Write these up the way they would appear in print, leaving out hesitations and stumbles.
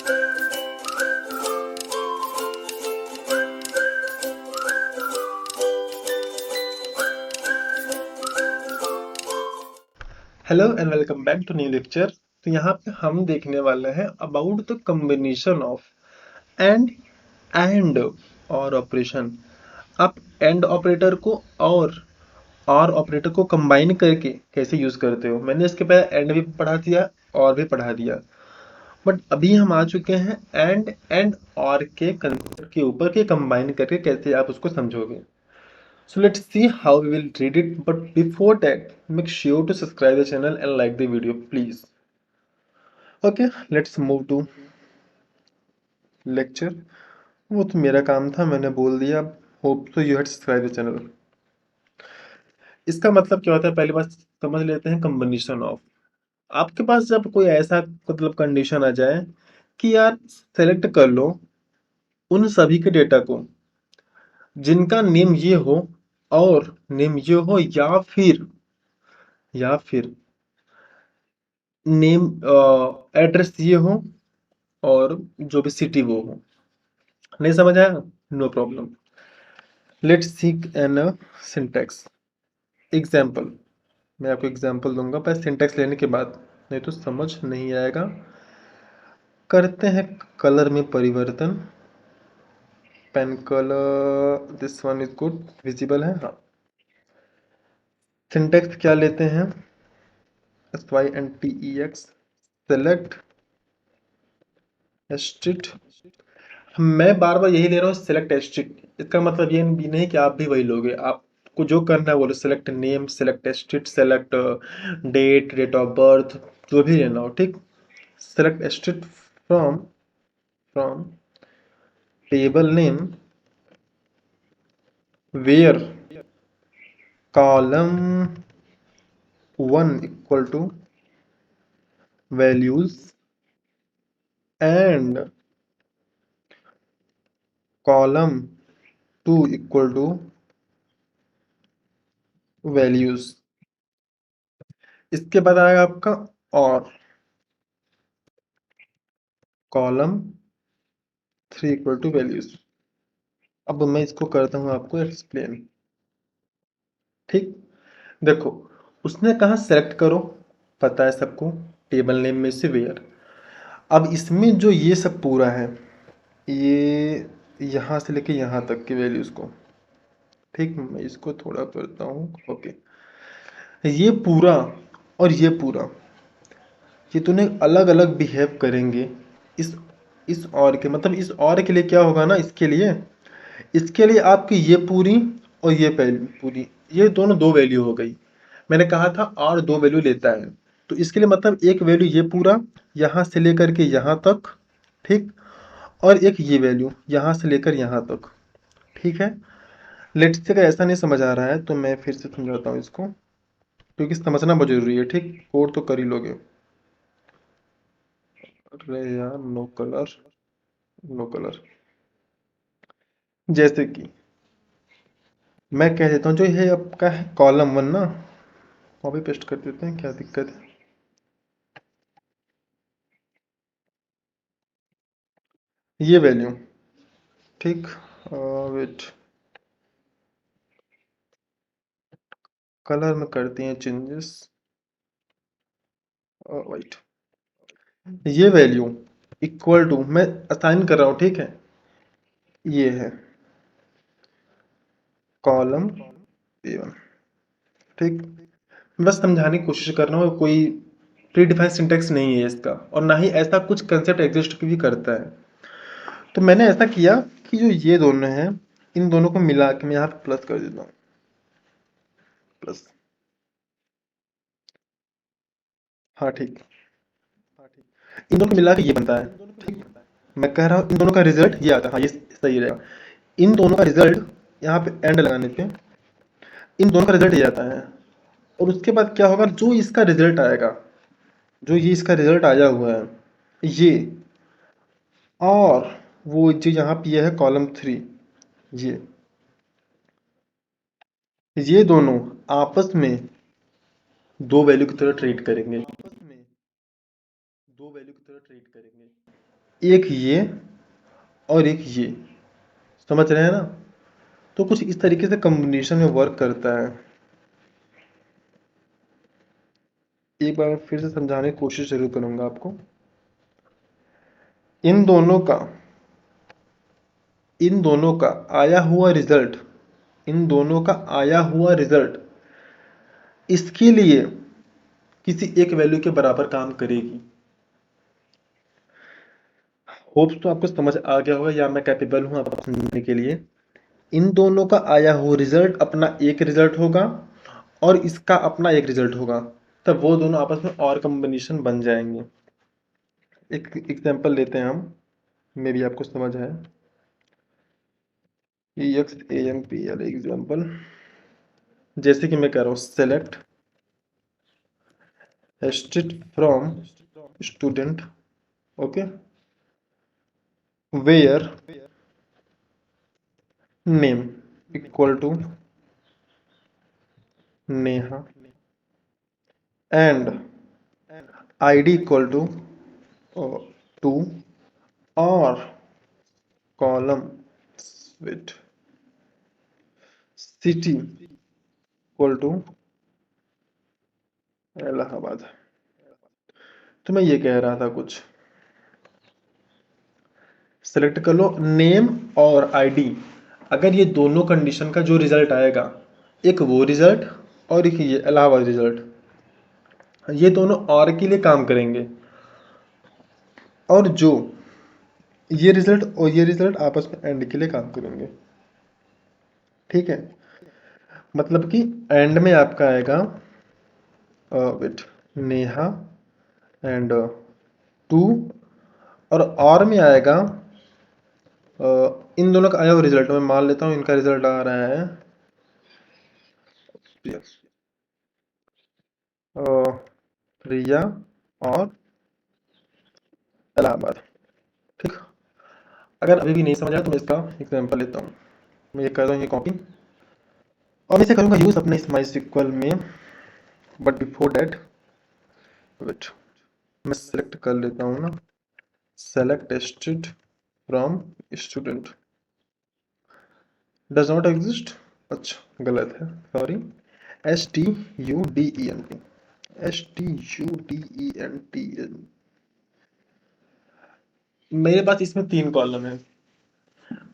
Hello and welcome back to new lecture. तो यहाँ पे हम देखने वाले हैं about the combination of and और ऑपरेशन। आप एंड ऑपरेटर को और ऑपरेटर को कंबाइन करके कैसे यूज करते हो। मैंने इसके पहले एंड भी पढ़ा दिया और भी पढ़ा दिया, बट अभी हम आ चुके हैं एंड और के कंसेप्ट के ऊपर के कंबाइन करके कैसे आप उसको समझोगे। So let's see how we will read it, but before that, make sure to subscribe the channel and like the video, please. Okay, let's move to lecture. वो तो मेरा काम था, मैंने बोल दिया। Hope so you had subscribe the channel. इसका मतलब क्या होता है, पहली बात समझ लेते हैं। कॉम्बिनेशन ऑफ, आपके पास जब कोई ऐसा मतलब कंडीशन आ जाए कि यार सेलेक्ट कर लो उन सभी के डेटा को जिनका नेम ये हो और नेम ये हो, या फिर नेम एड्रेस ये हो और जो भी सिटी वो हो। नहीं समझ आया? No problem. Let's seek an syntax example. मैं आपको एग्जाम्पल दूंगा पहले सिंटैक्स लेने के बाद, नहीं तो समझ नहीं आएगा। करते हैं कलर में परिवर्तन। Pen colour this one is good, visible है। हाँ, सिंटैक्स क्या लेते हैं? SYNTEX select asterisk. मैं बार बार यही ले रहा हूँ, सेलेक्ट एस्ट्रिट। इसका मतलब ये भी नहीं कि आप भी वही लोगे। आपको जो करना है वो select name, select asterisk, select date of birth, जो भी लेना हो, ठीक। Select asterisk from table name where column 1 equal to values and column 2 equal to values. इसके बाद आएगा आपका और कॉलम 3 इक्वल टू वैल्यूज। अब मैं इसको करता हूँ आपको एक्सप्लेन, ठीक। देखो, उसने कहा सेलेक्ट करो, पता है सबको, टेबल नेम में से वेयर। अब इसमें जो ये सब पूरा है, ये यहाँ से लेके यहाँ तक की वैल्यूज को, ठीक। मैं इसको थोड़ा करता हूँ, ओके। ये पूरा और ये पूरा, ये दोनों अलग अलग बिहेव करेंगे। इस इस और के मतलब इस और के लिए क्या होगा ना, इसके लिए आपकी ये पूरी और ये पहली पूरी, ये दोनों दो वैल्यू हो गई। मैंने कहा था और दो वैल्यू लेता है, तो इसके लिए मतलब एक वैल्यू ये पूरा यहाँ से लेकर के यहाँ तक, ठीक। और एक ये वैल्यू यहाँ से लेकर यहाँ तक, ठीक है। लेट्स से अगर ऐसा नहीं समझ आ रहा है तो मैं फिर से समझाता हूँ इसको, क्योंकि समझना बहुत जरूरी है, ठीक। कोड तो कर ही लोगे। अरे यार, नो कलर, नो कलर। जैसे कि मैं कह देता हूँ, जो ये आपका है कॉलम 1 ना, कॉपी पेस्ट कर देते हैं, क्या दिक्कत है। ये वैल्यू, ठीक। वेट, कलर में करते हैं चेंजेस, वाइट। ये वैल्यू इक्वल टू, मैं असाइन कर रहा हूँ, ठीक है। ये है कॉलम A1, ठीक। बस समझाने की कोशिश कर रहा हूँ, कोई प्री डिफाइंड सिंटेक्स नहीं है इसका, और ना ही ऐसा कुछ कंसेप्ट एग्जिस्ट भी करता है। तो मैंने ऐसा किया कि जो ये दोनों हैं, इन दोनों को मिला के मैं यहाँ पे प्लस कर देता हूँ, प्लस। हाँ, ठीक। इन दोनों को मिला के ये बनता है, ठीक। मैं कह रहा हूँ इन दोनों का रिजल्ट ये आता है, हाँ ये सही रहेगा। इन दोनों का रिजल्ट, यहाँ पे एंड लगाने पे इन दोनों का रिजल्ट ये आता है। और उसके बाद क्या होगा, जो इसका रिजल्ट आएगा, जो ये इसका रिजल्ट आया हुआ है, ये और वो जो यहाँ पे ये है कॉलम 3, ये दोनों आपस में दो वैल्यू की तरह ट्रीट करेंगे, आपस में दो वैल्यू की तरह ट्रीट करेंगे। एक ये और एक ये, समझ रहे हैं ना? तो कुछ इस तरीके से कॉम्बिनेशन में वर्क करता है। एक बार फिर से समझाने की कोशिश जरूर करूंगा आपको। इन दोनों का इन दोनों का आया हुआ रिजल्ट इन दोनों का आया हुआ रिजल्ट इसके लिए किसी एक वैल्यू के बराबर काम करेगी। होप्स तो आपको समझ आ गया होगा, या मैं कैपेबल हूं आपको समझने के लिए। इन दोनों का आया हुआ रिजल्ट अपना एक रिजल्ट होगा और इसका अपना एक रिजल्ट होगा, तब वो दोनों आपस में और कॉम्बिनेशन बन जाएंगे। एक एग्जांपल लेते हैं हम, मे भी आपको समझ है। EXAMPL एग्जांपल, जैसे कि मैं कह रहा हूँ select street from student, okay, where name equal to Neha and ID equal to 2 और column with city equal to Allahabad. तो मैं ये कह रहा था कुछ, सेलेक्ट कर लो नेम और ID। अगर ये दोनों कंडीशन का जो रिजल्ट आएगा, एक वो रिजल्ट और एक ये इलाहाबाद रिजल्ट, ये दोनों और के लिए काम करेंगे, और जो ये रिजल्ट और ये रिजल्ट आपस में एंड के लिए काम करेंगे। ठीक है, मतलब कि एंड में आपका आएगा विथ नेहा एंड 2, और में आएगा इन दोनों का आया हुआ रिजल्ट। मैं मान लेता हूँ इनका रिजल्ट आ रहा है रिया और इलाहाबाद। ठीक, अगर अभी भी नहीं समझ आया तो मैं इसका एग्जांपल लेता हूँ। मैं ये करता हूँ, ये कॉपी, और मैं इसे करूँगा यूज अपने इस MySQL में। बट बिफोर दैट वेट, मैं सेलेक्ट कर लेता हूँ ना, select street from student does not exist. अच्छा गलत है, सॉरी। STUDENT, STUDENT। मेरे पास इसमें 3 कॉलम है।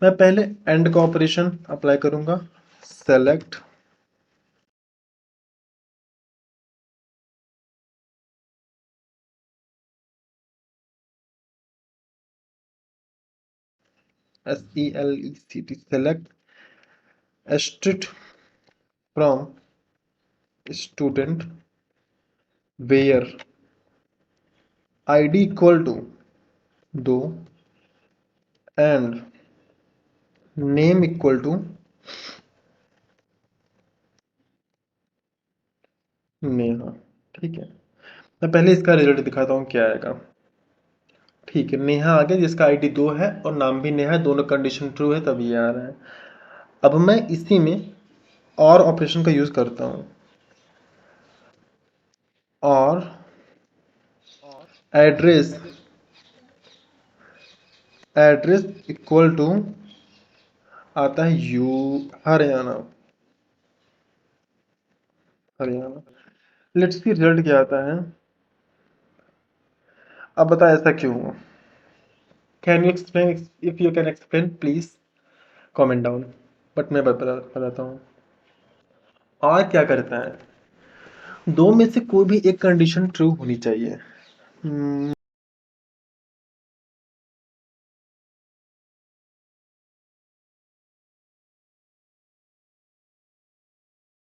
मैं पहले एंड का ऑपरेशन अप्लाई करूंगा, select SELECT, select street from student where ID equal to 2 and name equal to Neha. ठीक है, मैं पहले इसका रिजल्ट दिखाता हूँ क्या आएगा। ठीक है, नेहा आ गया जिसका ID 2 है और नाम भी नेहा है, दोनों कंडीशन ट्रू है तब ये आ रहा है। अब मैं इसी में और ऑपरेशन का यूज करता हूँ, और एड्रेस एड्रेस इक्वल टू आता है Haryana. Haryana, let's see result क्या आता है। अब बता ऐसा क्यों हुआ? Can you explain? If you can explain please comment down. But मैं बताता हूँ। और क्या करता है, दो में से कोई भी एक कंडीशन ट्रू होनी चाहिए।